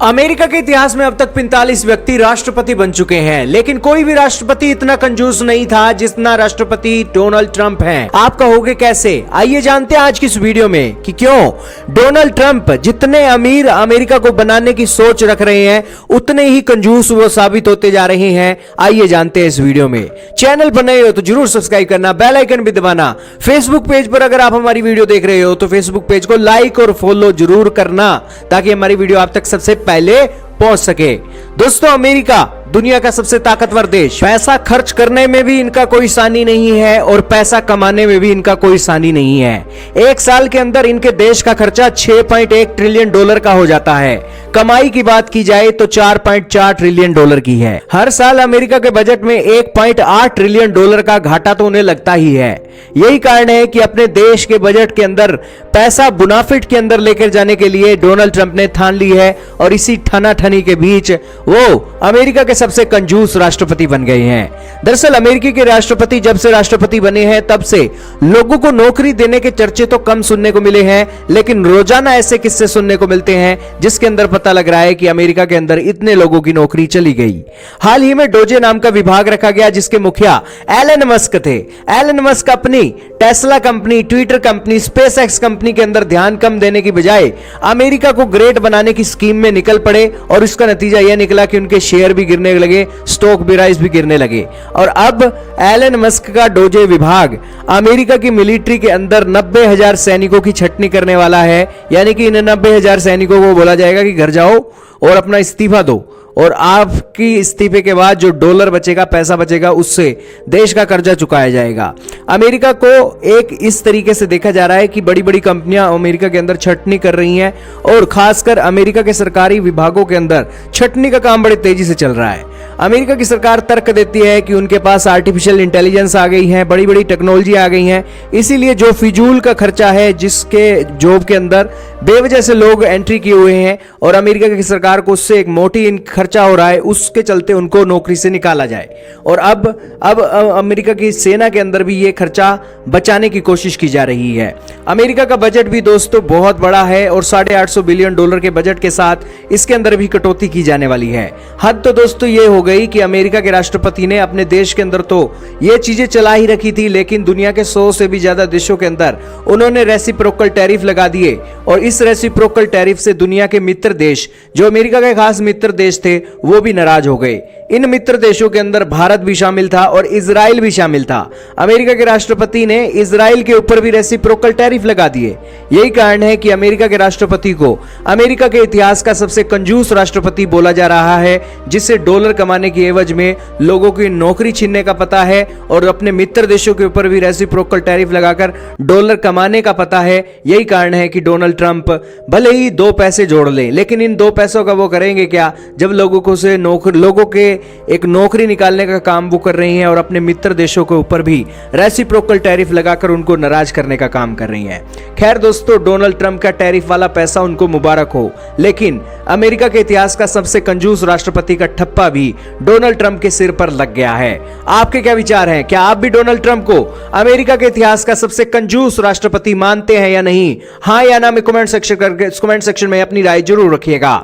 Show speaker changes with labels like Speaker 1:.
Speaker 1: America के इतिहास में अब तक 45 व्यक्ति राष्ट्रपति बन चुके हैं, लेकिन कोई भी राष्ट्रपति इतना कंजूस नहीं था जितना राष्ट्रपति डोनाल्ड ट्रंप हैं। आप कहोगे कैसे? आइए जानते हैं आज की इस वीडियो में कि क्यों डोनाल्ड ट्रंप जितने अमीर अमेरिका को बनाने की सोच रख रहे हैं उतने ही कंजूस वो साबित होते जा रहे हैं। आइए जानते हैं इस वीडियो में। चैनल पर नए हो तो जरूर सब्सक्राइब करना, बेल आइकन भी दबाना। फेसबुक पेज पर अगर आप हमारी वीडियो देख रहे हो तो फेसबुक पेज को लाइक और फॉलो जरूर करना ताकि हमारी वीडियो आप तक सबसे पहले पहुंच सके। दोस्तों, अमेरिका दुनिया का सबसे ताकतवर देश, पैसा खर्च करने में भी इनका कोई सानी नहीं है और पैसा कमाने में भी इनका कोई सानी नहीं है। एक साल के अंदर इनके देश का खर्चा 6.1 ट्रिलियन डॉलर का हो जाता है। कमाई की बात की जाए तो 4.4 ट्रिलियन डॉलर की है। हर साल अमेरिका के बजट में 1.8 ट्रिलियन डॉलर का घाटा तो उन्हें लगता ही है। यही कारण है कि अपने देश के बजट के अंदर पैसा मुनाफिट के अंदर लेकर जाने के लिए डोनाल्ड ट्रंप ने ठान ली है और इसी ठनाठनी के बीच वो अमेरिका के सबसे कंजूस राष्ट्रपति बन गए हैं। दरअसल अमेरिकी के राष्ट्रपति जब से राष्ट्रपति बने हैं तब से लोगों को नौकरी देने के चर्चे तो कम सुनने को मिले हैं, लेकिन रोजाना ऐसे किस्से सुनने को मिलते हैं जिसके अंदर पता लग रहा है कि अमेरिका के अंदर इतने लोगों की नौकरी चली गई। हाल ही में डोजे नाम का विभाग रखा गया जिसके मुखिया एलन मस्क थे। एलन मस्क अपनी Tesla company, Twitter company, SpaceX company के अंदर ध्यान कम देने की बजाय अमेरिका को ग्रेट बनाने की स्कीम में निकल पड़े और इसका नतीजा यह निकला कि उनके शेयर भी गिरने लगे, स्टॉक प्राइस भी गिरने लगे। और अब एलन मस्क का डोजे विभाग अमेरिका की मिलिट्री के अंदर 90,000 सैनिकों की छटनी करने वाला है। यानी कि इन 90,000 सैनिकों को बोला जाएगा कि घर जाओ और अपना इस्तीफा दो, और आपकी इस्तीफे के बाद जो डॉलर बचेगा, पैसा बचेगा, उससे देश का कर्जा चुकाया जाएगा। अमेरिका को एक इस तरीके से देखा जा रहा है कि बड़ी बड़ी कंपनियां अमेरिका के अंदर छटनी कर रही हैं और खासकर अमेरिका के सरकारी विभागों के अंदर छटनी का काम बड़े तेजी से चल रहा है। अमेरिका की सरकार तर्क देती है कि उनके पास आर्टिफिशियल इंटेलिजेंस आ गई है, बड़ी बड़ी टेक्नोलॉजी आ गई है, इसीलिए जो फिजूल का खर्चा है जिसके जॉब के अंदर बेवजह से लोग एंट्री किए हुए हैं और अमेरिका की सरकार को उससे एक मोटी खर्चा हो रहा है, उसके चलते उनको नौकरी से निकाला जाए। और अब अमेरिका की सेना के अंदर भी ये खर्चा बचाने की कोशिश की जा रही है। अमेरिका का बजट भी दोस्तों बहुत बड़ा है और 850 बिलियन डॉलर के बजट के साथ इसके अंदर भी कटौती की जाने वाली है। हद तो दोस्तों ये हो गई कि अमेरिका के राष्ट्रपति ने अपने देश के अंदर तो ये चीजें चला ही रखी थी, लेकिन दुनिया के 100 से भी ज्यादा देशों के अंदर उन्होंने रेसिप्रोकल टैरिफ लगा दिए। और इस रेसिप्रोकल टैरिफ से दुनिया के मित्र देश, जो अमेरिका के खास मित्र देश थे, वो भी नाराज हो गए। इन मित्र देशों के अंदर भारत भी शामिल था और इजराइल भी शामिल था। अमेरिका के राष्ट्रपति ने इजराइल के ऊपर भी रेसिप्रोकल टैरिफ लगा दिए। यही कारण है कि अमेरिका के राष्ट्रपति को अमेरिका के इतिहास का सबसे कंजूस राष्ट्रपति बोला जा रहा है, जिससे डॉलर कमाने की एवज में लोगों की नौकरी छीनने का पता है और अपने मित्र देशों के ऊपर भी रेसिप्रोकल टैरिफ लगाकर डॉलर कमाने का पता है। यही कारण है कि डोनाल्ड ट्रंप भले ही 2 पैसे जोड़ ले, लेकिन इन 2 पैसों का वो करेंगे क्या जब लोगों के एक नौकरी निकालने का काम वो कर रही हैं और अपने मित्र देशों के ऊपर भी रेसिप्रोकल टैरिफ लगाकर उनको नाराज करने का काम कर रही हैं। खैर दोस्तों, डोनाल्ड ट्रंप का टैरिफ वाला पैसा उनको मुबारक हो, लेकिन अमेरिका के इतिहास का सबसे कंजूस राष्ट्रपति का ठप्पा भी डोनाल्ड ट्रंप के सिर पर लग गया है। आपके क्या विचार हैं? क्या आप भी डोनाल्ड ट्रंप को अमेरिका के इतिहास का सबसे कंजूस राष्ट्रपति मानते हैं या नहीं? हाँ या ना में कमेंट सेक्शन में अपनी राय जरूर रखिएगा।